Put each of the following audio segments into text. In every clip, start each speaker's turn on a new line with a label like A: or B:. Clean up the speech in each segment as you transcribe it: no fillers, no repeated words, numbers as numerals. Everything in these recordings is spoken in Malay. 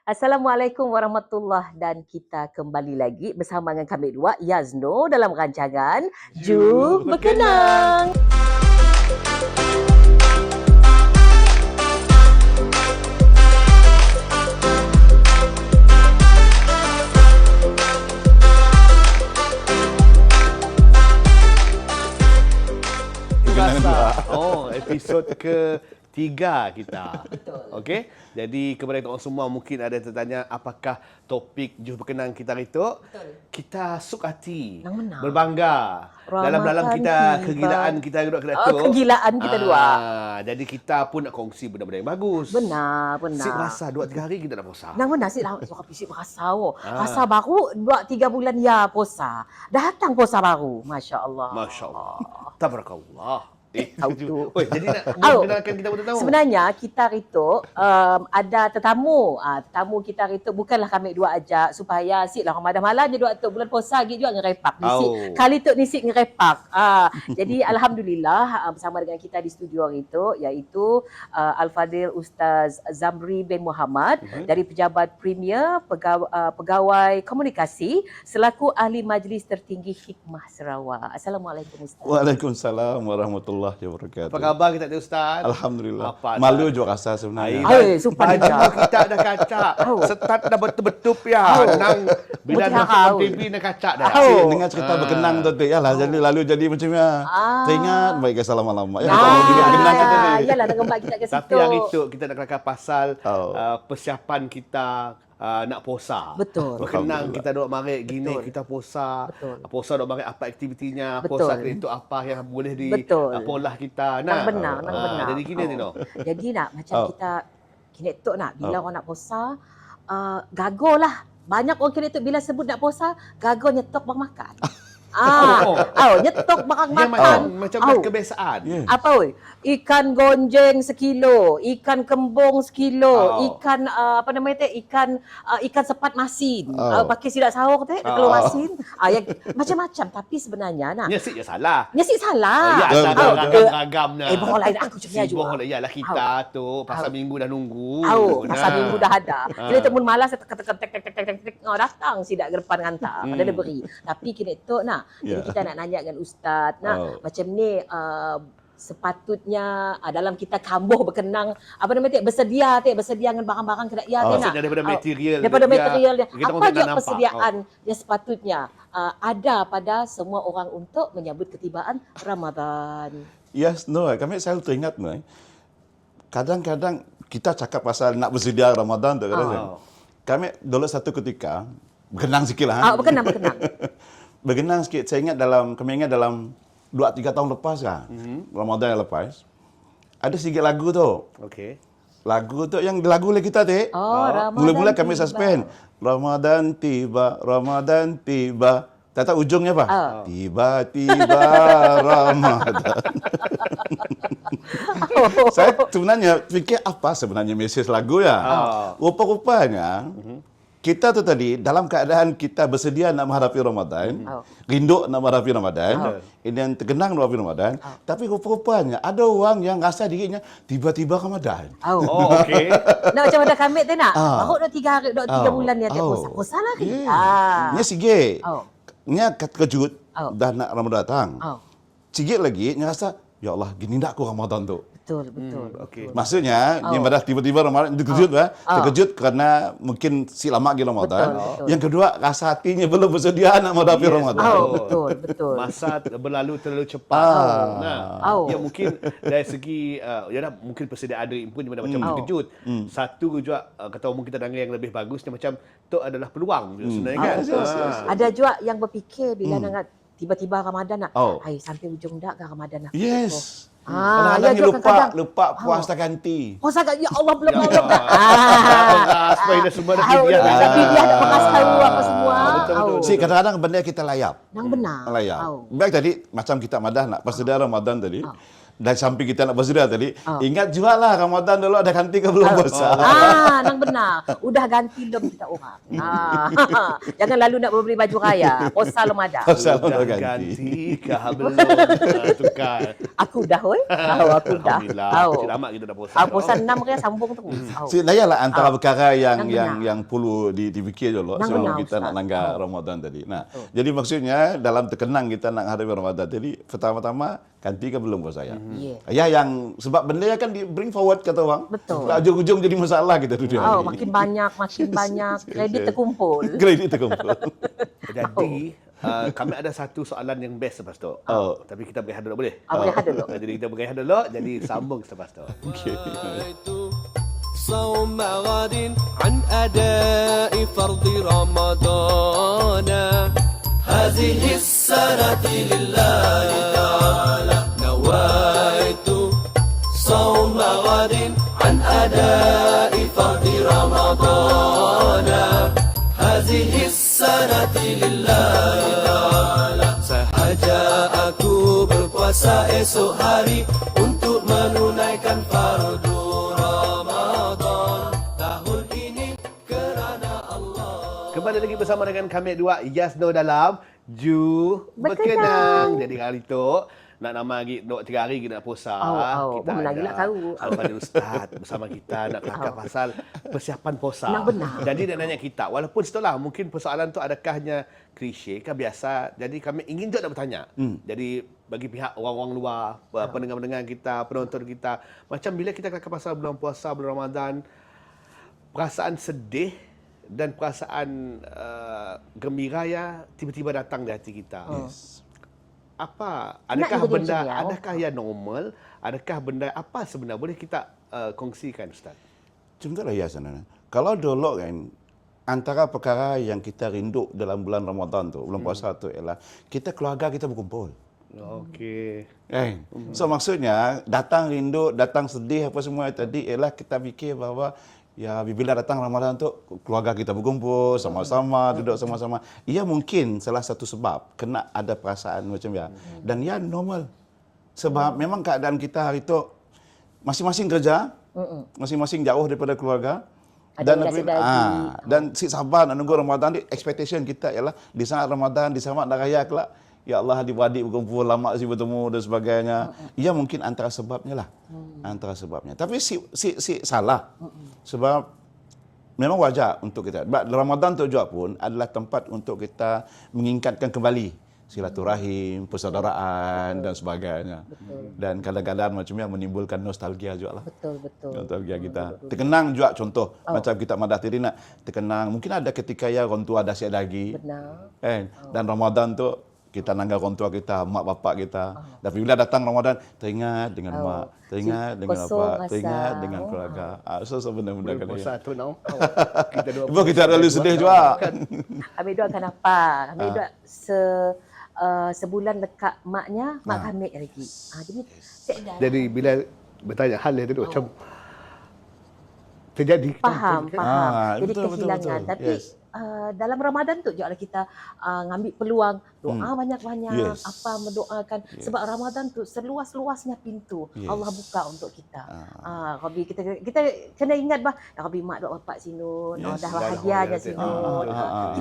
A: Assalamualaikum warahmatullahi dan kita kembali lagi bersama dengan kami dua, Yazno dalam rancangan Ju Berkenang.
B: Episod ketiga kita.
A: Betul.
B: Okey. Jadi kepada orang semua mungkin ada tertanya apakah topik Ju Berkenang kita itu.
A: Betul.
B: Kita suka hati,
A: Yang menang.
B: berbangga. Dalam kita
A: tiba.
B: kegilaan kita dua kedua tu.
A: Kegilaan kita dua.
B: Jadi kita pun nak kongsi benda-benda yang bagus.
A: Benar.
B: Sip rasa 2-3 hari kita nak puasa.
A: Nang benar sih lah suka pisik rasa. Rasa baru 2-3 bulan ya puasa. Datang puasa baru. Masya Allah.
B: Masya Allah. Tabarakallah.
A: Tahu tu.
B: Oi, jadi nak kenalkan kita pun tahu.
A: Sebenarnya kita itu ada tetamu. Tetamu kita itu bukanlah kami dua aja supaya siklah Ramadan malam je dua tu bulan puasa lagi juga ngerepak. Nisik. Kali tu nisik ngerepak. Jadi alhamdulillah bersama dengan kita di studio itu iaitu Al-Fadil Ustaz Zamri bin Muhammad dari Pejabat Premier Pegawai Komunikasi selaku Ahli Majlis Tertinggi Hikmah Sarawak. Assalamualaikum Ustaz.
C: Waalaikumsalam warahmatullahi wabarakatuh.
B: Apa khabar kita tu Ustaz?
C: Alhamdulillah.
B: Apa
C: Malu juga rasa sebenarnya.
A: Sumpah
B: baju kita dah kacak. Setat dah betul-betul ya. Nang bila nak TV nak kacak dah.
C: Dengan cerita berkenang tu yalah jadi lalu jadi macam ya. Teringat baik ke lama-lama. Ya kita juga berkenang kan tadi.
A: Yalah dengan mbak kita ke situ.
B: Tapi yang itu kita nak kelakar pasal persiapan kita nak puasa.
A: Betul.
B: Berkenang kita duduk marik gini kita puasa.
A: Betul.
B: Puasa duduk marik apa aktivitinya,
A: Betul.
B: puasa itu apa yang boleh di pola kita.
A: Nang benar.
B: Jadi gini tu.
A: Jadi nak macam kita kini tu nak bila orang nak puasa gagal lah. Banyak orang kini tu bila sebut nak puasa gagal nyetok bang makan. Nyetok barang makan.
B: Macam kebiasaan.
C: Yes.
A: Apa oi? Ikan gonjeng sekilo, ikan kembung sekilo, ikan apa namanya tu? Ikan sepat masin. Pakai sidak sahur tu, telur masin. Yang macam-macam tapi sebenarnya nak.
B: Nyesik je salah.
A: Nyesik salah.
B: Ya, ada ragam-ragamnya.
A: Bohong lain aku cakap aja.
B: Bohong lah. Yalah kita tu pasal minggu dah nunggu.
A: Pasal minggu dah ada. Kita tu pun malas tekan tek datang sidak ke depan hantar. Pada beri. Tapi kini tu nak. Jadi kita nak nanya dengan ustaz macam ni sepatutnya dalam kita kambuh berkenang apa namanya bersedia dengan barang-barang kena
B: maksudnya daripada material
A: materialnya apa je
B: nampak.
A: persediaan yang sepatutnya ada pada semua orang untuk menyambut ketibaan Ramadan.
C: Yes, no. Kami selalu teringat no. Kadang-kadang kita cakap pasal nak bersedia Ramadan tu kadang. Kami dulu satu ketika berkenang sikit lah.
A: Berkenang.
C: Berkenang sikit. Kami ingat dalam 2-3 tahun lepas kan. Ramadan yang lepas. Ada sikit lagu tu.
B: Okey.
C: Lagu tu yang lagu lagi kita tu. Mula-mula kami suspend. Ramadan tiba. Tak ujungnya apa? Tiba-tiba Ramadan. Saya sebenarnya fikir apa sebenarnya mesej lagu ya. Rupa-rupanya kita tu tadi dalam keadaan kita bersedia nak menghadapi Ramadan, rindu nak menghadapi Ramadan, ini yang terkenang menghadapi Ramadan, tapi rupa-rupanya ada orang yang rasa dirinya tiba-tiba Ramadan.
B: Okey.
A: Nak macam ada kami tu nak. Baru dah 3 hari, 3 bulan ni ada puasa lagi.
C: Nya sikit. Nya kejut dah nak Ramadan datang. Sikit lagi nya rasa ya Allah gini nak aku Ramadan tu.
A: Betul.
B: Okay.
C: Maksudnya, yang pada tiba-tiba Ramadan terkejut, terkejut kerana mungkin si lama lagi Ramadan. Yang kedua, rasa hatinya belum bersedia nak menghadapi Ramadan.
A: Betul.
B: Masa berlalu terlalu cepat. Ya mungkin dari segi, mungkin persediaan diri pun macam terkejut. Satu juga, kata umum kita dengar yang lebih bagusnya macam tu adalah peluang sebenarnya kan.
A: Ada juga yang berfikir bila nak tiba-tiba Ramadan nak, sampai ujung dah ke Ramadan nak.
C: Yes.
A: Kadang-kadang
C: lupa puasa ganti.
A: Puasa ganti, ya Allah belum.
B: Supaya dah semua dah
A: Tapi dia ada bekas tahu apa semua.
C: Si kadang-kadang benda kita layap.
A: Yang benar.
C: Layap. Baik tadi macam kita madah nak persediaan Ramadan tadi. dari samping kita nak bersedia tadi, ingat juga lah Ramadan dulu ada ganti ke belum puasa.
A: Nang benar. Udah ganti belum kita orang. Jangan lalu nak beli baju raya. Puasa belum ada.
C: Puasa
B: Dah
C: belum ganti.
B: ganti kah belum? Tukar.
A: Aku dah, oi. Aku dah.
B: Alhamdulillah. Cik Ahmad kita dah puasa.
A: Puasa 6 raya sambung terus.
C: Layalah antara perkara
A: Nang
C: yang perlu dipikir dulu
A: Nang
C: sebelum
A: benar,
C: kita nak
A: Ustaz.
C: langgar Ramadan tadi. Nah, jadi maksudnya dalam terkenang kita nak hadapi Ramadan tadi, pertama-tama ganti ke belum puasa ya? Ya, yang sebab benda yang akan di bring forward kata orang.
A: Betul.
C: Tak ujung-ujung jadi masalah kita tu dia.
A: Makin banyak kredit terkumpul.
C: Kredit terkumpul.
B: Jadi kami ada satu soalan yang best lepas tu. Tapi kita berehat dulu boleh?
A: Berehat dulu.
B: Jadi kita berehat dulu, jadi sambung selepas tu.
C: Okey.
D: صوم غد عن أداء فرض رمضان هذه السنة لله تعالى نويت صوم غد عن أداء فرض رمضان هذه السنة لله تعالى sahaja aku berpuasa esok hari untuk menunaikan fardu Ramadan tahun ini kerana Allah.
B: Kembali lagi bersama dengan kami dua Yasno dalam Ju
A: Berkenang.
B: Jadi hari tu nak nama lagi 2-3 hari kita nak puasa. Kita
A: menang gila tahu.
B: Al-Fadhil Ustaz bersama kita nak kelakar pasal persiapan puasa.
A: Nang benar.
B: Jadi dia nanya kita, walaupun setelah mungkin persoalan tu adakahnya klise ke biasa. Jadi kami ingin juga nak bertanya. Jadi bagi pihak orang-orang luar, pendengar-pendengar kita, penonton kita, macam bila kita kelakar pasal bulan puasa, bulan Ramadan, perasaan sedih dan perasaan gembira ya tiba-tiba datang di hati kita. Apa adakah
A: Nak jadi
B: benda
A: macam ni,
B: adakah yang normal, adakah benda apa sebenarnya boleh kita kongsikan Ustaz?
C: Sebenarnya ya sebenarnya. Kalau dulu kan antara perkara yang kita rindu dalam bulan Ramadan tu, bulan puasa tu ialah kita keluarga kita berkumpul.
B: Okey.
C: So maksudnya datang rindu, datang sedih apa semua tadi ialah kita fikir bahawa ya bila datang Ramadan tu keluarga kita berkumpul sama-sama, duduk sama-sama. Ia mungkin salah satu sebab kena ada perasaan macam ya. Dan ya normal. Sebab memang keadaan kita hari tu masing-masing kerja, masing-masing jauh daripada keluarga.
A: Ada
C: Dan si sabar nak nunggu Ramadan ni, expectation kita ialah di saat Ramadan, di saat nak raya kelak, ya Allah adik-beradik berkumpul, lama si bertemu dan sebagainya. Ia mungkin antara sebabnya lah. Antara sebabnya. Tapi si salah. Sebab memang wajar untuk kita. Ramadan tu juga pun adalah tempat untuk kita mengingatkan kembali silaturahim, persaudaraan dan sebagainya. Dan kadang-kadang macamnya menimbulkan nostalgia juga lah.
A: Betul.
C: Nostalgia kita. Terkenang juga contoh. Macam kita madah tadi nak terkenang. Mungkin ada ketika ya orang tua dah siap lagi.
A: Benar.
C: Dan Ramadan tu kita nanggar orang tua kita, mak bapak kita. Dan bila datang Ramadan, teringat dengan mak, teringat dengan bapak, teringat dengan keluarga. So benda-benda
B: Boleh
C: kali.
B: puasa tu now. Kita dua
C: Sebab kita ada sedih juga.
A: Kami dua akan apa? Kami dua sebulan dekat maknya, mak kami lagi.
B: Jadi bila bertanya hal yang tu macam terjadi.
A: Faham. Jadi
C: betul,
A: kehilangan.
C: betul.
A: Tapi
C: Yes.
A: dalam Ramadan tu juga kita ngambil peluang doa banyak-banyak,
C: Yes.
A: apa mendoakan sebab Ramadan tu seluas-luasnya pintu Allah buka untuk kita. Rabbi kita kena ingat bah, ya Rabbi mak dok bapak sinu, dah bahagianya sinu.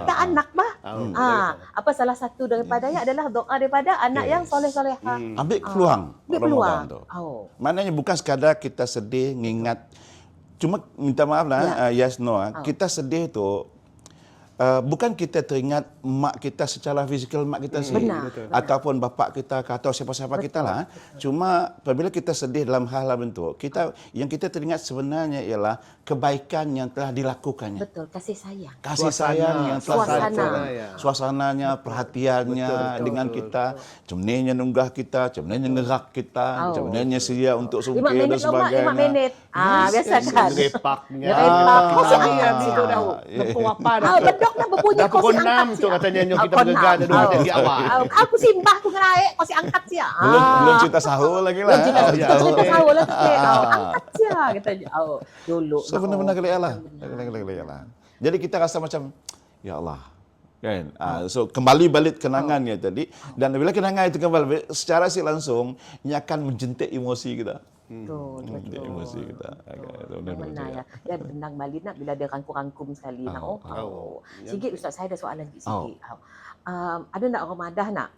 A: Kita anak bah. Apa salah satu daripadanya adalah doa daripada anak yang soleh-solehah.
C: Ambil peluang Ramadan tu. Maknanya bukan sekadar kita sedih, ngingat. Cuma minta maaf lah, Yasno, kita sedih tu bukan kita teringat mak kita secara fizikal, mak kita sendiri. Ataupun bapak kita atau siapa-siapa kita lah. Cuma apabila kita sedih dalam hal bentuk, yang kita teringat sebenarnya ialah kebaikan yang telah dilakukannya.
A: Betul, kasih sayang.
C: Kasih sayang yang telah suasananya, perhatiannya
B: Betul.
C: dengan kita, cemnenya nunggah kita, cemnenya ngerak kita, cemnenya sedia untuk sungkir dan sebagainya.
A: 5 minit. Biasa kan.
B: Repaknya.
A: Kau
B: Ayam itu dah tepung apa dah.
A: Bedok dah berbunyi
B: Dah
A: kau
B: pukul
A: si
B: 6
A: angkat
B: tu
A: sia.
B: katanya nyok kita bergegar dah dulu dari awal.
A: Aku simbah aku naik kau si angkat sia.
C: Belum cerita sahur lagi lah.
A: Cerita sahur lah sikit. Angkat sia katanya. Dulu.
C: So benar-benar kali lah. Jadi kita rasa macam, ya Allah, Kan? So kembali balik kenangannya tadi, dan bila kenangan itu kembali balik, secara langsung ia akan menjentik emosi kita.
A: Betul.
C: Emosi kita.
A: Benar ya. Ya benang balik nak bila dia rangkum-rangkum sekali nak. Sikit Ustaz, saya ada soalan sikit. Ada nak Ramadan nak?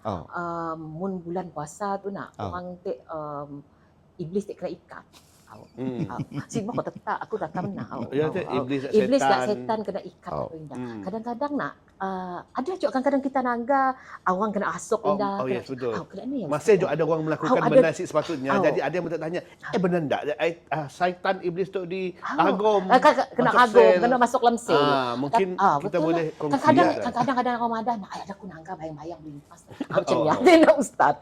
A: Mun bulan puasa tu nak orang iblis tak kena ikat. Sibuk kau tak aku dah tahu iblis tak setan kena ikat apa indah. Kadang-kadang nak ada juga kadang-kadang kita nangga orang kena asuk indah.
B: Yes, betul.
A: Ya,
B: masih juga ada orang melakukan benda sepatutnya. Jadi ada yang bertanya, benar tak syaitan iblis tu di agom
A: kena agom, kena masuk dalam sel.
B: Mungkin kita boleh
A: kadang-kadang Ramadan ada aku nangga bayang-bayang melimpas. Macam ya. Dia ustaz.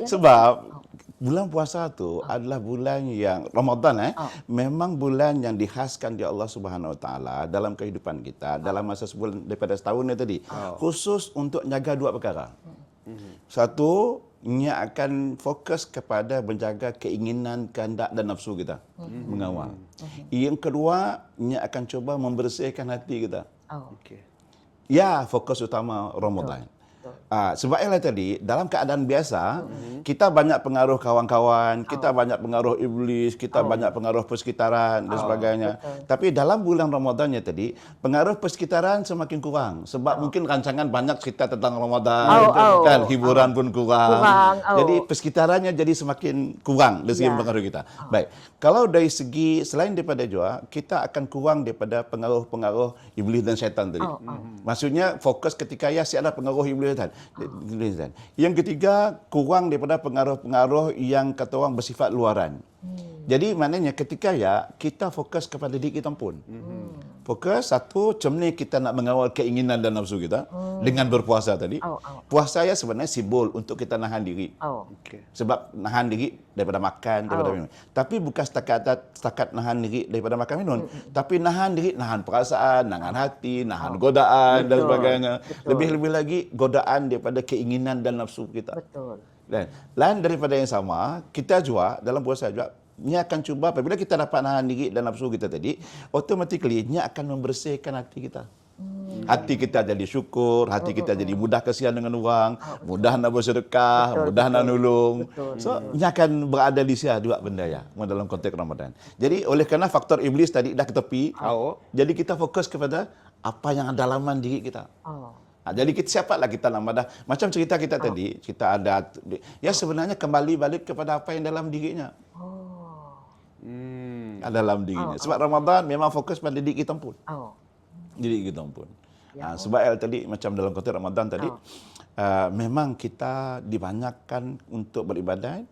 C: Sebab bulan puasa tu adalah bulan yang Ramadan memang bulan yang dikhaskan di Allah Subhanahu Wa Taala dalam kehidupan kita dalam masa sebulan daripada setahun ni tadi. Khusus untuk jaga dua perkara. Satu, ia akan fokus kepada menjaga keinginan, kehendak dan nafsu kita. Mengawal. Yang kedua, ia akan cuba membersihkan hati kita. Ya, fokus utama Ramadan. Sebab ialah tadi, dalam keadaan biasa, kita banyak pengaruh kawan-kawan, kita banyak pengaruh iblis, kita banyak pengaruh persekitaran dan sebagainya. Tapi dalam bulan Ramadannya tadi, pengaruh persekitaran semakin kurang. Sebab mungkin rancangan banyak cerita tentang Ramadan, kan hiburan pun kurang. Jadi persekitarannya jadi semakin kurang dari segi pengaruh kita. Baik, kalau dari segi, selain daripada juga, kita akan kurang daripada pengaruh-pengaruh iblis dan syaitan tadi. Maksudnya, fokus ketika ada pengaruh iblis dan yang ketiga, kurang daripada pengaruh-pengaruh yang kata orang bersifat luaran. Jadi maknanya ketika kita fokus kepada diri kita pun. Fokus satu, macam ni kita nak mengawal keinginan dan nafsu kita dengan berpuasa tadi. Puasa sebenarnya simbol untuk kita nahan diri. Sebab nahan diri daripada makan, daripada minum. Tapi bukan setakat nahan diri daripada makan minum, tapi nahan diri, nahan perasaan, nahan hati, nahan godaan dan sebagainya. Lebih-lebih lagi godaan daripada keinginan dan nafsu kita. Dan lain daripada yang sama, kita juga dalam puasa juga ia akan cuba apabila kita dapat nahan diri dan nafsu kita tadi, automatically ia akan membersihkan hati kita. Hati kita jadi syukur, hati kita jadi mudah kasihan dengan orang, mudah nak bersedekah, mudah nak nolong. So, ia akan berada di sini dua benda dalam konteks Ramadan. Jadi oleh kerana faktor iblis tadi dah ke tepi, jadi kita fokus kepada apa yang ada dalaman diri kita. Jadi siapalah kita Ramadan. Macam cerita kita tadi, kita ada sebenarnya kembali balik kepada apa yang dalam dirinya. Dalam dirinya. Sebab Ramadan memang fokus pada diri kita pun. Diri kita pun. Sebab tadi macam dalam konteks Ramadan tadi, memang kita dibanyakkan untuk beribadat,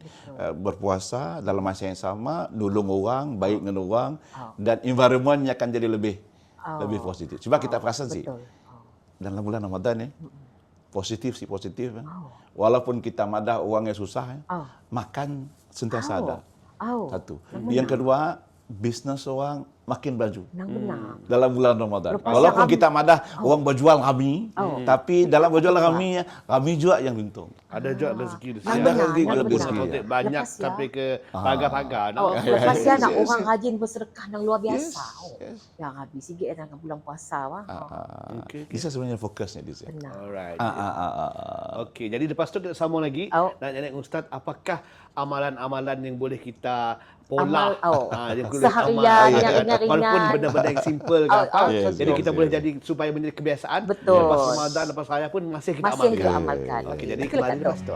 C: berpuasa dalam masa yang sama, nolong orang, baik dengan orang, dan environment akan jadi lebih positif. Sebab kita perasan dalam bulan Ramadan positif. Walaupun kita madah orang yang susah, makan sentiasa ada. Satu. Yang kedua, bisnes orang makin baju dalam bulan Ramadan. Walaupun kita madah orang berjual rami, tapi dalam berjual rami juga yang untung.
B: Ada juga rezeki di sini.
C: Ada rezeki.
B: Banyak sampai ke pagar-pagar.
A: Lepas nak orang rajin bersedekah yang luar biasa. Yang habis sikit dalam bulan puasa.
C: Kita sebenarnya fokusnya di sini.
B: Alright. Okey, jadi lepas tu kita sambung lagi. Nak tanya Ustaz, apakah amalan-amalan yang boleh kita pola
A: seharian yang ringan-ringan,
B: walaupun benda-benda yang simple ke apa, jadi kita boleh jadi supaya menjadi kebiasaan.
A: Betul.
B: Lepas Ramadan, lepas raya pun masih kita
A: amalkan.
B: Okey, jadi kembali lepas tu.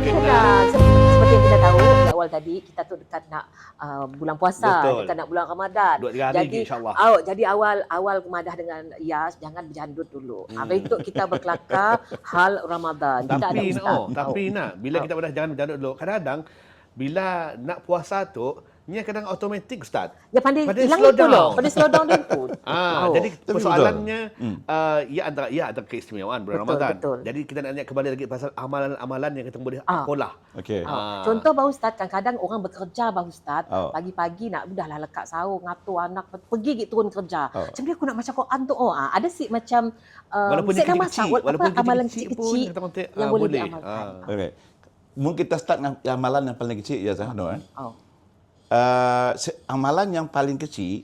A: Seperti yang kita tahu di awal tadi, kita tu dekat nak bulan puasa, dekat nak bulan Ramadan.
B: 2-3 hari lagi insya-Allah.
A: Jadi awal kemadah dengan Iyas, jangan berjandut dulu. Untuk kita berkelakar hal Ramadan.
B: Tapi bila kita jangan berjandut dulu, kadang-kadang bila nak puasa tu, ni kadang automatik Ustaz.
A: Pandai slow down dia pun.
B: Jadi
C: Tapi
B: persoalannya ia ada keistimewaan bulan
A: Betul,
B: Ramadan.
A: betul.
B: Jadi kita nak lihat kembali lagi pasal amalan-amalan yang kita boleh olah.
C: Okey.
A: Contoh Pak Ustaz, kadang-kadang orang bekerja Pak Ustaz,
C: Oh.
A: pagi-pagi nak udahlah lekat sahur, ngatur anak, pergi gitu turun kerja.
C: Oh.
A: Macam dia aku nak baca Quran tu, ada sih macam
B: Walaupun
A: saya
B: dia
A: dah masak,
B: kecil-kecil, walaupun
A: amalan
B: kecil-kecil pun
A: kecil-kecil
B: kita kontak,
A: yang boleh
B: boleh.
A: diamalkan.
C: Okey. Mungkin kita start dengan amalan yang paling kecil ya Zahno.
A: Oh.
C: Amalan yang paling kecil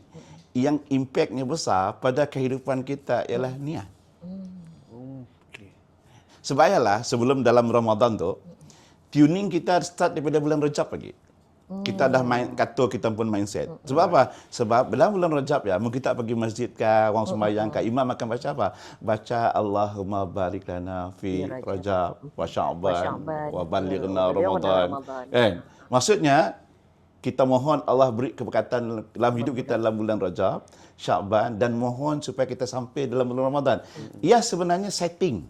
C: yang impaknya besar pada kehidupan kita ialah niat.
B: Okey.
C: Sebaiklah sebelum dalam Ramadan tu, tuning kita start daripada bulan Rejab lagi. Kita dah main, kata kita pun mindset. Sebab apa? Sebab dalam bulan Rejab ya, mungkin kita pergi masjid ke, orang sembahyang ke, imam akan baca apa? Baca Allahumma barik lana fi Rajab wa Sya'ban wa balighna Ramadan. Kan? Maksudnya, kita mohon Allah beri keberkatan dalam hidup kita dalam bulan Rajab, Sya'ban dan mohon supaya kita sampai dalam bulan Ramadan. Ia sebenarnya setting.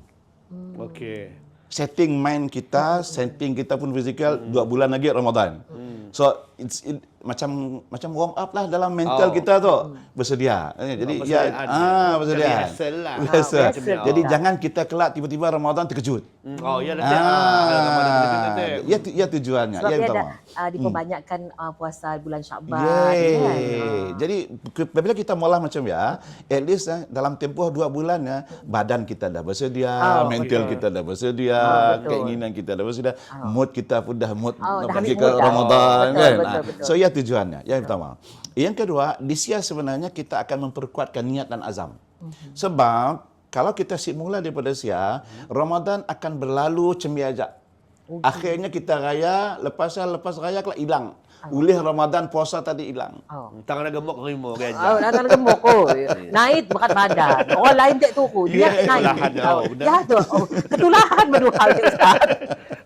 B: Okey.
C: Setting mind kita, setting kita pun fizikal 2 bulan lagi Ramadan. So macam warm up lah dalam mental kita tu. Bersedia. Jadi bersedia.
B: Biasa lah.
C: Biasa.
A: Biasa.
C: Jadi jangan kita kelak tiba-tiba Ramadan terkejut.
B: Ya nanti.
C: Ya tujuannya.
A: Sebab
C: Ya
A: dia
C: utama.
A: ada diperbanyak puasa bulan Syakban. Kan?
C: Jadi apabila kita mula macam ya, at least dalam tempoh 2 bulan ya, badan kita dah bersedia, mental kita dah bersedia,
A: betul.
C: keinginan kita dah bersedia, mood kita pun dah mood nak
A: dah
C: pergi
A: ambil
C: ke
A: mood dah.
C: Ramadan
A: Betul,
C: kan.
A: betul.
C: So ya tujuannya, yang pertama. Yang kedua, di sia sebenarnya kita akan memperkuatkan niat dan azam. Sebab kalau kita mula daripada sia, Ramadan akan berlalu cembiajak. Akhirnya kita raya, lepas raya kelak hilang. Ulih Ramadan puasa tadi hilang.
B: Tangan nak gemuk kerima kan.
A: Nak gemuk naik berat badan. Orang lain tak turun. Dia naik. Ya tu. Ketulahan berdua hal Ustaz.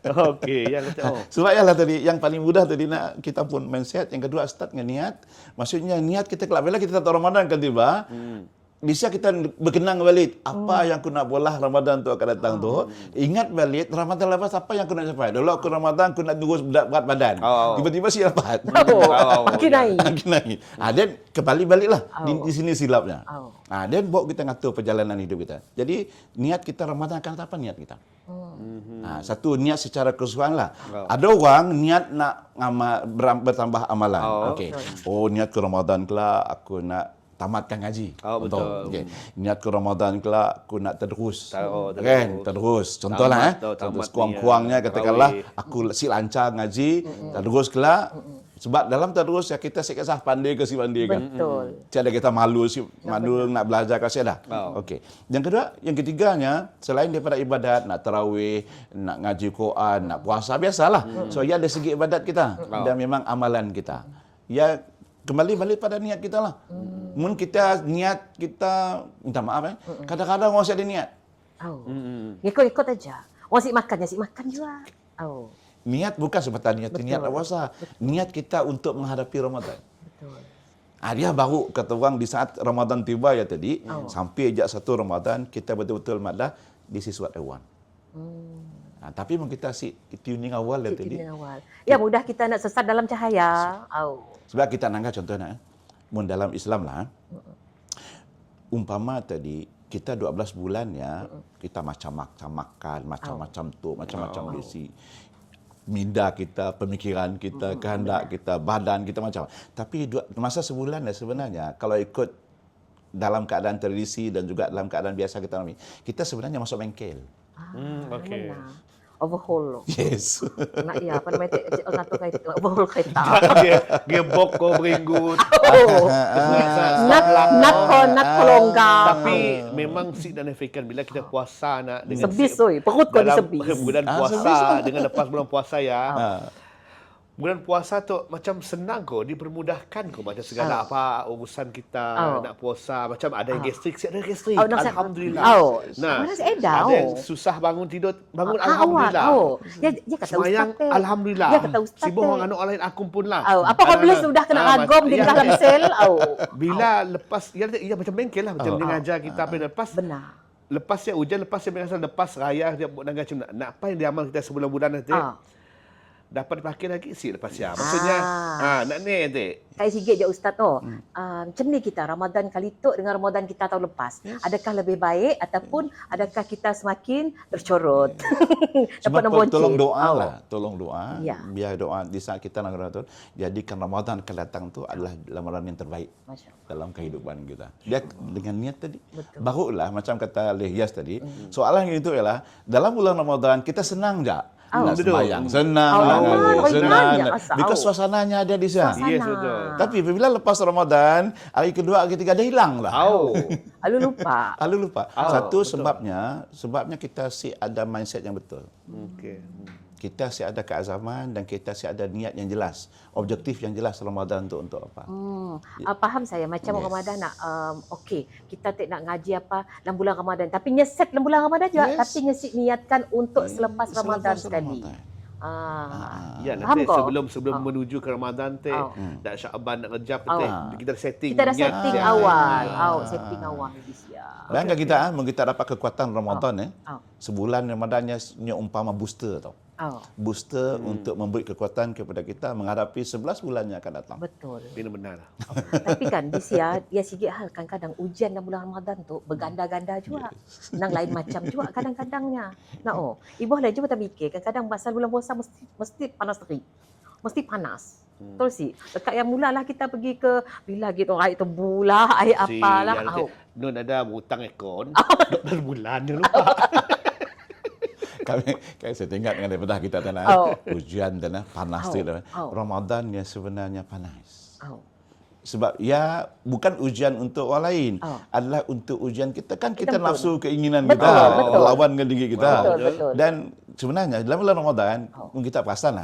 B: Okey, yang kata
C: Sebab ialah tadi, yang paling mudah tadi nak kita pun mindset. Yang kedua start dengan niat. Maksudnya niat kita kelak bila kita tahu Ramadan kan tiba, bisa kita berkenang balik apa yang aku nak bolah Ramadan tu akan datang tu. Ingat balik Ramadan lepas apa yang aku nak capai. Dulu aku Ramadan aku nak terus berat badan. Tiba-tiba silap dapat.
A: Makin naik.
C: Makin naik. Dan kembali baliklah di sini silapnya. Dan bawa kita ngatur perjalanan hidup kita. Jadi niat kita Ramadan akan apa niat kita? Satu niat secara keseluruhan lah. Ada orang niat nak bertambah amalan. Okey. Niat ke Ramadan kelak aku nak tamatkan ngaji.
B: Betul.
C: Okay. Niat ke Ramadan kelak aku nak terus. Kan? Terus. Contohlah contoh kurang-kurangnya katakanlah aku si lancar ngaji, terus kelak. Sebab dalam terus ya kita sekesah pandai ke si pandai kan.
A: Betul.
C: Tiada kita malu nak belajar kasih dah. Okey. Yang kedua, yang ketiganya selain daripada ibadat, nak tarawih, nak ngaji Quran, nak puasa biasalah. So ia ada segi ibadat kita dan memang amalan kita. Ya kembali balik pada niat kita lah. Mun kita niat kita minta maaf kadang-kadang orang ada niat.
A: Ikut aja. Orang sik makan juga.
C: Niat bukan sebatas niat puasa. Niat kita untuk menghadapi Ramadan.
A: Betul.
C: Dia baru kata orang di saat Ramadan tiba ya tadi, sampai sejak 1 Ramadan kita betul-betul madah this is what I want. Tapi mungkin kita tuning awal ya tadi.
A: Ya mudah kita nak sesat dalam cahaya.
C: Sebab kita nanggah contohnya, dalam Islam lah, umpama tadi kita 12 bulan ya, kita macam-macam makan, macam-macam tu, macam-macam besi. Minda kita, pemikiran kita, kehendak kita, badan kita macam. Tapi masa sebulan sebenarnya kalau ikut dalam keadaan tradisi dan juga dalam keadaan biasa kita sebenarnya masuk bengkel.
B: Okey.
A: Overhaul.
C: Yes.
A: Nak apa namanya orang tu kereta overhaul kereta.
B: Gearbox kau beringgut.
A: Nak longgar.
B: Tapi memang signifikan bila kita puasa nak dengan
A: sebis perut kau disebis.
B: Bulan puasa dengan lepas bulan puasa ya. Bulan puasa tu macam senang kau, dipermudahkan kau macam segala apa urusan kita nak puasa, macam ada yang gastrik, ada gastrik. Alhamdulillah. Ada yang susah bangun tidur, bangun alhamdulillah.
A: Ya kata
B: semayang
A: ustaz.
B: alhamdulillah.
A: Ya kata ustaz.
B: Si bohong anak lain aku pun lah.
A: Apa kau boleh sudah kena agom di dalam sel?
B: Bila lepas ya macam bengkel lah, macam dia ngajar kita lepas.
A: Benar.
B: Lepas ya hujan, lepas saya biasa lepas raya dia buat macam nak apa yang dia amal kita sebulan-bulan nanti. dapat dipakai lagi si lepas siang. Maksudnya nak ni adik.
A: Kayak sikit je Ustaz tu. Macam ni kita Ramadan kali tu dengan Ramadan kita tahun lepas. Adakah lebih baik ataupun adakah kita semakin tercorot? Dapat nombor
C: tolong
A: cik.
C: doa lah. Tolong doa.
A: Ya.
C: Biar doa di saat kita nak Ramadan. Jadikan Ramadan akan datang tu adalah Ramadan yang terbaik
A: Masya Allah.
C: dalam kehidupan kita. Dia dengan niat tadi.
A: Betul.
C: Barulah macam kata Lehias tadi. Soalan itu ialah dalam bulan Ramadan kita senang tak? Nak
B: Betul.
C: sembahyang senang,
A: Oh,
C: nak ngaji
A: Ramadan
C: senang.
A: je asal.
C: Because suasananya ada di sana.
A: Suasana.
B: Yes, betul.
C: Tapi apabila lepas Ramadan, hari kedua, hari ketiga dia hilang lah.
A: Lalu lupa.
C: Lalu lupa. Satu
B: betul.
C: sebabnya kita ada mindset yang betul.
B: Okey.
C: Kita ada keazaman dan kita ada niat yang jelas, objektif yang jelas Ramadan tu untuk apa.
A: Faham saya macam
C: Yes.
A: Ramadan nak okey kita tak nak ngaji apa dalam bulan Ramadan tapi nyeset dalam bulan Ramadan juga
C: Yes.
A: tapi nyeset niatkan untuk selepas Ramadan
C: Selepas
A: sekali.
C: Ramadan.
B: Ya,
A: Faham
B: nanti
A: kau?
B: sebelum menuju ke Ramadan teh, dak Syaban nak Rejab teh, kita dah setting.
A: Kita dah
B: niat
A: setting
B: dia.
A: awal. setting awal di siap.
C: Bayangkan kita, kita dapat kekuatan Ramadan sebulan Ramadannya umpama booster tau. Booster untuk memberi kekuatan kepada kita menghadapi 11 bulan yang akan datang.
A: Betul.
B: Benar-benar.
A: Tapi kan di sia dia sikit hal kadang-kadang ujian dalam bulan Ramadan tu berganda-ganda juga. Nang lain macam juga kadang-kadangnya. Ibu lain cuba tak fikir kadang-kadang pasal bulan puasa mesti panas terik. Mesti panas. Betul sih. Dekat yang mulalah kita pergi ke bila gitu air terbulah, air apalah.
B: Nun ada hutang ekon. 12 bulan je lupa.
C: Kami saya ingat dengan daripada kita tanah ujian tanah panas tu Ramadan yang sebenarnya panas. Sebab ya bukan ujian untuk orang lain, adalah untuk ujian kita kan kita nafsu keinginan kita melawan dengan diri kita.
A: Betul.
C: Dan sebenarnya dalam bulan Ramadan kita perasan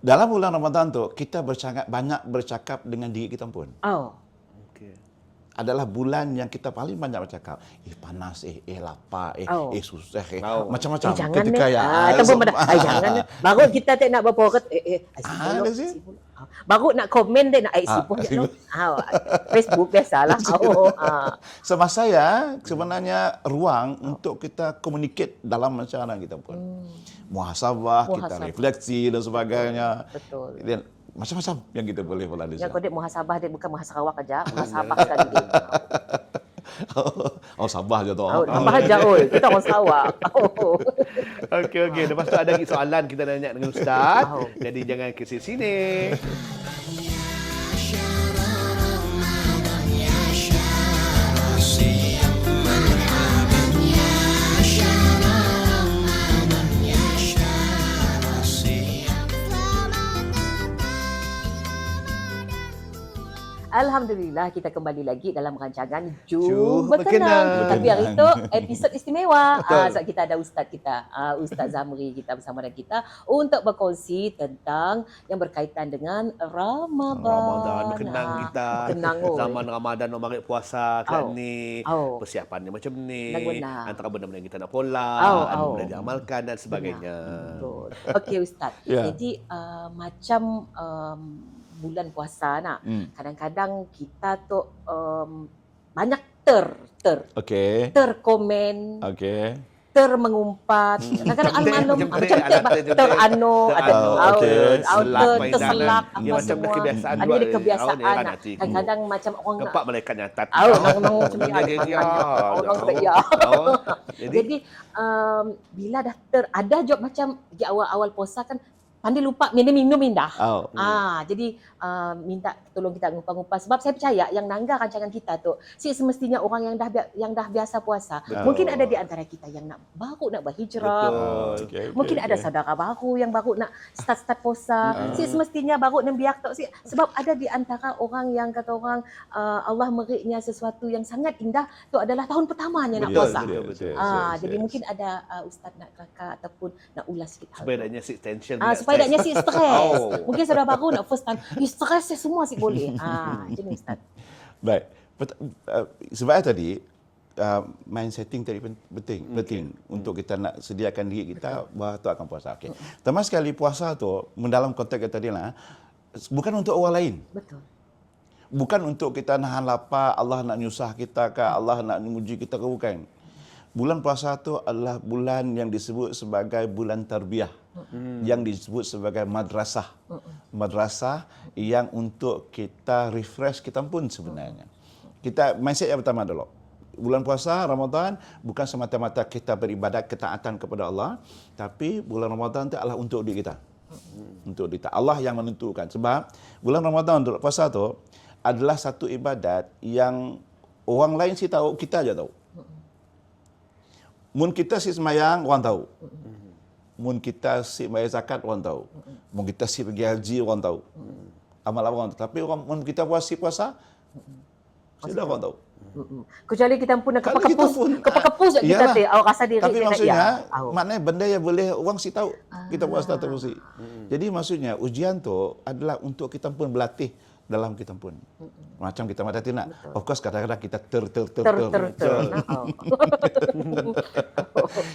C: dalam bulan Ramadan tu kita banyak bercakap dengan diri kita pun. Adalah bulan yang kita paling banyak bercakap. Panas, lapar, susah, macam-macam.
A: Jangan
C: Ketika
A: jangan. Baru kita tak nak berporet, baru nak komen dia nak sibuk je. Facebook biasalah.
C: Semasa sebenarnya ruang untuk kita communicate dalam masyarakat kita pun. Muhasabah, kita refleksi dan sebagainya.
A: Betul.
C: Dan macam-macam yang kita boleh di sana.
A: Yang kau dek muhasabah dia bukan muhasabah aja, muhasabah sekali dia.
C: Sabah je tu.
A: Tambah aja kita orang Sarawak.
B: Okey. Lepas tu ada lagi soalan kita nak tanya dengan Ustaz. Jadi jangan ke sini.
A: Alhamdulillah kita kembali lagi dalam rancangan Jom Berkenang. Tapi hari itu episod istimewa. Sebab kita ada Ustaz kita, Ustaz Zamri kita bersama dengan kita untuk berkongsi tentang yang berkaitan dengan Ramadan.
B: Berkenang kita. Zaman Ramadan nak mari puasa kat ni. Persiapannya macam ni. Antara benda-benda yang kita nak pola, benda diamalkan dan sebagainya.
A: Betul. Okey Ustaz. Jadi macam bulan puasa nak. Kadang-kadang kita tu banyak terkomen. Termengumpat. Kadang-kadang terselak apa semua. Ada kebiasaan. Kadang-kadang macam orang
B: nampak malaikat nyatat.
A: Jadi bila dah ada job macam di awal-awal puasa kan pandai lupa minum indah. Jadi minta tolong kita ngumpah-ngumpah sebab saya percaya yang nanggar rancangan kita tu semestinya orang yang dah biasa puasa. Mungkin ada di antara kita yang baru nak berhijrah. Mungkin ada saudara baru yang baru nak start puasa. Semestinya baru nak biak tu sebab ada di antara orang yang kata orang Allah meriknya sesuatu yang sangat indah tu adalah tahun pertamanya nak puasa. Jadi mungkin ada ustaz nak kakak ataupun nak ulas sikit hal.
B: Supaya si tension.
A: Supaya tak si stres. Mungkin saudara baru nak first time, stres semua sih boleh. Macam ni Ustaz.
C: Baik. Sebab tadi mind setting tadi penting untuk kita nak sediakan diri kita bahawa tu akan puasa. Pertama sekali puasa tu dalam konteks tadi lah bukan untuk orang lain.
A: Betul.
C: Bukan untuk kita nahan lapar, Allah nak nyusah kita ke, Allah nak menguji kita ke, bukan. Bulan puasa tu adalah bulan yang disebut sebagai bulan tarbiyah. yang disebut sebagai madrasah. Madrasah yang untuk kita refresh kita pun sebenarnya. Kita mindset yang pertama dulu. Bulan puasa Ramadan bukan semata-mata kita beribadat ketaatan kepada Allah, tapi bulan Ramadan itu adalah untuk diri kita. Untuk diri kita. Allah yang menentukan. Sebab bulan Ramadan untuk puasa tu adalah satu ibadat yang orang lain sih tahu, kita aja tahu. Mun kita si semayang, orang tahu. Mun kita si bayar zakat, orang tahu. Mun kita si pergi haji, orang tahu. Amal orang tahu. Tapi mun kita puasa, sudah orang tahu.
A: Kecuali kita pun nak
C: Kalau kita pun,
A: kepekepus kita
C: iyalah.
A: tu rasa diri
C: Tapi
A: kita
C: maksudnya, maknanya benda yang boleh orang si tahu. Kita puasa terus. Jadi maksudnya ujian tu adalah untuk kita pun berlatih dalam kita pun. Macam kita mata nak. Of course kadang-kadang kita ter.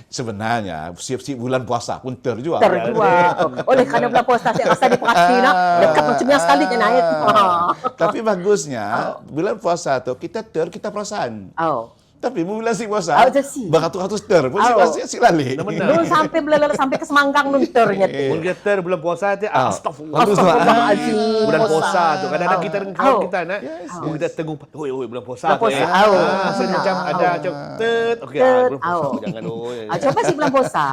C: Sebenarnya siap-siap bulan puasa pun ter juga.
A: Ter juga. Oleh kerana bulan puasa saya rasa diperhati nak. Dekat macam yang sekali je naik.
C: Tapi bagusnya bulan puasa tu kita perasaan. Tapi bulan si puasa, beratus-ratus ter pun si lalik.
A: Nun sampai belalala sampai ke Semanggang nun ternya.
B: Mun kita ter bulan puasa tu astagfirullahalazim. Bulan puasa tu kadang-kadang kita dengan kawan kita nak mun kita tengok oi bulan puasa tu. So macam ada macam okey bulan puasa jangan oi.
A: Coba si bulan puasa.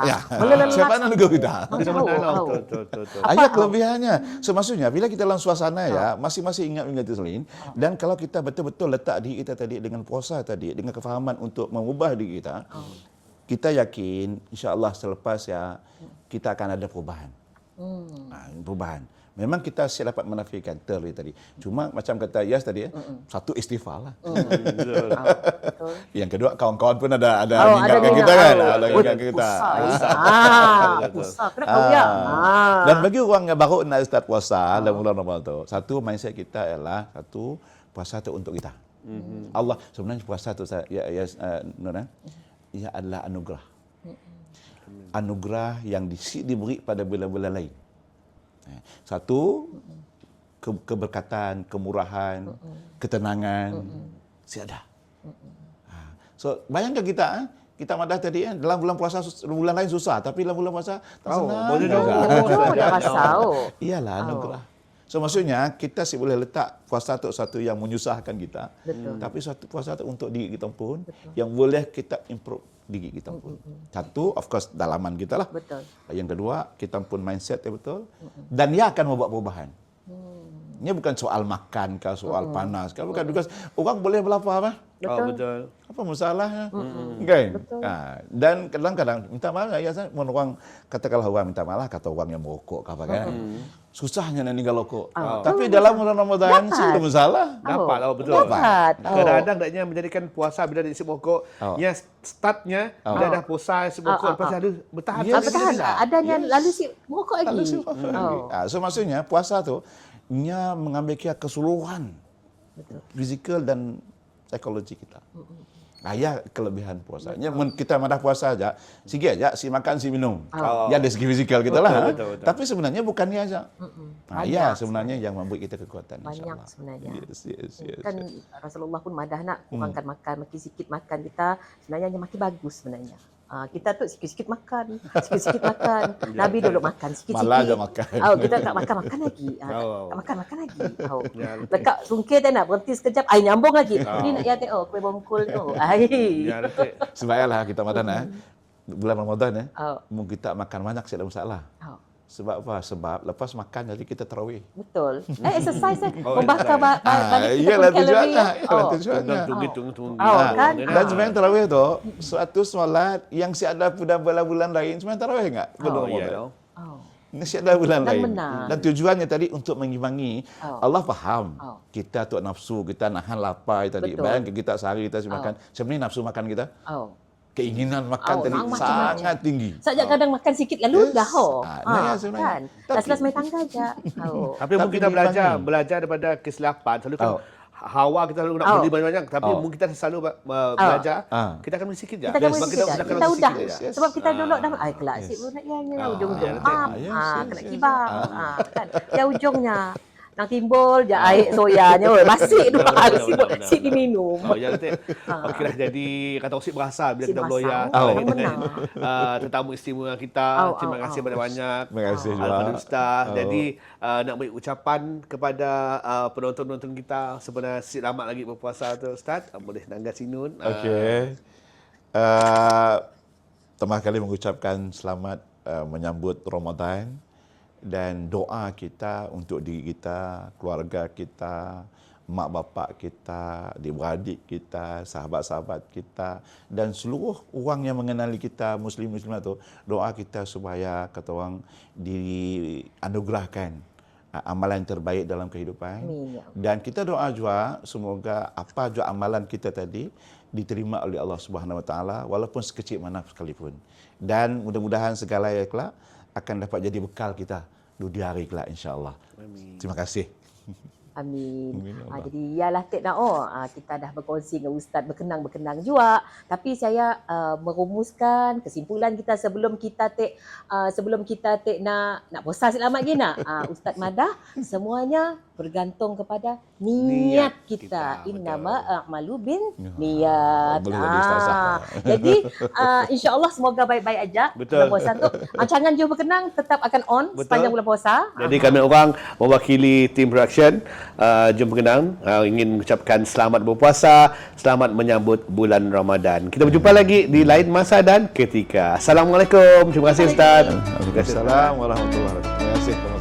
C: Siapa nak negara kita?
B: Macam mana betul.
C: Ayat kelebihannya. So maksudnya bila kita dalam suasana ya, masing-masing ingat itu selain dan kalau kita betul-betul letak diri kita tadi dengan puasa tadi, dengan kefahaman untuk mengubah diri kita, kita yakin insya-Allah selepas ya kita akan ada perubahan. Perubahan. Memang kita siap dapat menafikan ter tadi. Cuma macam kata Yas tadi satu istighfar lah. Yang kedua kawan-kawan pun ada ingatkan kita kan, ada ingatkan kita.
A: Puasa. Kena kau ya.
C: Dan bagi orang yang baru nak start puasa dalam bulan Ramadan tu, satu mindset kita ialah satu puasa tu untuk kita. Allah sebenarnya puasa tu Nona, ia adalah anugerah. Anugerah yang diberi pada bulan-bulan lain. Satu keberkatan, kemurahan, ketenangan, siada. So bayangkan kita madah tadi dalam bulan puasa bulan lain susah, tapi dalam bulan puasa tak senang.
A: Boleh rasa.
C: Iyalah anugerah. So maksudnya kita boleh letak puasa tu satu yang menyusahkan kita. Tapi satu puasa tu untuk diri kita pun yang boleh kita improve diri kita pun. Satu of course dalaman kita lah. Yang kedua kita pun mindset yang betul dan ia akan membuat perubahan. Ini bukan soal makan ke soal panas ke bukan, because orang boleh berlapar apa?
B: Betul.
C: Apa masalahnya? Kan? Dan kadang-kadang minta maaf ya orang katakanlah orang minta maaf kata orang yang merokok apa kan. Susahnya nak tinggal rokok. Tapi dalam bulan Ramadan sih tak masalah.
B: Dapat betul. Kadang-kadang daknya menjadikan puasa bila diisi rokok, yang startnya bila dah puasa isi rokok lepas ada bertahan.
A: Bertahan. Adanya lalu si merokok lagi.
C: So maksudnya puasa tu nya mengambil kira keseluruhan fizikal dan psikologi kita. Ya kelebihan puasanya. Kita madah puasa aja, sikit aja si makan si minum. Ya dari segi fizikal kita lah.
B: Betul.
C: Tapi sebenarnya bukannya aja. Ya sebenarnya yang memberi kita kekuatan.
A: Banyak sebenarnya.
C: Yes.
A: Kan Rasulullah pun madah nak kurangkan makan, makin sikit makan kita sebenarnya makin bagus sebenarnya. Kita tu sikit-sikit makan. Nabi dulu makan sikit-sikit.
C: Malah aja makan.
A: Kita tak makan lagi. Makan lagi. Lekat sungkir tak nak berhenti sekejap. Nyambung lagi. Ini nak ya tengok kuih bongkul tu.
C: Sebaiklah kita makan bulan Ramadan mungkin kita makan banyak tidak masalah. Sebab apa? Sebab lepas makan jadi kita tarawih.
A: Betul. Exercise membakar balik kita
C: iyalah
A: kalori.
C: Iyalah tujuannya.
B: Tunggu.
A: Kan?
C: Dan sebenarnya tarawih tu suatu solat yang ada pada bulan-bulan lain sebenarnya tarawih enggak? Belum ada. Ini ada bulan lain. Dan tujuannya tadi untuk mengimbangi. Allah faham. Kita tu nafsu, kita nahan lapar tadi. Bayangkan kita sehari kita makan. Sebenarnya nafsu makan kita. Keinginan makan tadi sangat tinggi.
A: Sajak kadang makan sikit lalu dah
C: sebenarnya.
A: Kan. Last main tangga aja.
B: Tapi mungkin kita belajar daripada kesilapan. Selalu kan Hawa kita selalu nak beli banyak-banyak, tapi mungkin kita selalu belajar, kita akan beli sikit je.
A: Kita akan beli sikit. Kita udah. Sebab kita dulu dah kelak sip nak yang ujung-ujung. Kena kibang. Kan. Ya ujungnya. Nang timbul je air soyanya. Basik tu si diminum.
B: Ya Datuk. Okeylah, jadi kata Osip berasa bila kita berloya. Tetamu istimewa kita. Terima kasih banyak-banyak.
C: Terima kasih juga.
B: Al-Fadhil Ustaz. Jadi nak beri ucapan kepada penonton-penonton kita sebenarnya selamat lagi berpuasa tu Ustaz. Boleh nanggas sinun.
C: Okey. Pertama kali mengucapkan selamat menyambut Ramadan dan doa kita untuk diri kita, keluarga kita, mak bapak kita, adik-beradik kita, sahabat-sahabat kita dan seluruh orang yang mengenali kita muslim-muslimat tu, doa kita supaya kata orang dianugerahkan amalan terbaik dalam kehidupan.
A: Amin.
C: Dan kita doa juga semoga apa juga amalan kita tadi diterima oleh Allah Subhanahu Wa Taala walaupun sekecil mana sekalipun. Dan mudah-mudahan segala yang kelak akan dapat jadi bekal kita di hari kelak insya-Allah. Terima kasih.
A: Amin. Jadi ialah Tek Nao, kita dah berkongsi dengan Ustaz berkenang-berkenang juga. Tapi saya merumuskan kesimpulan kita sebelum kita Tek nak puasa selamat lagi nak. Ustaz Madah, semuanya bergantung kepada niat kita. Innama a'malu bin niat. Jadi insya-Allah semoga baik-baik aja bulan puasa tu. Rancangan Jom Berkenang tetap akan on sepanjang bulan puasa.
B: Jadi kami orang mewakili tim production Jom Berkenang ingin mengucapkan selamat berpuasa, selamat menyambut bulan Ramadan. Kita berjumpa lagi di lain masa dan ketika. Assalamualaikum. Terima kasih Ustaz.
C: Waalaikumsalam warahmatullahi wabarakatuh. Terima kasih.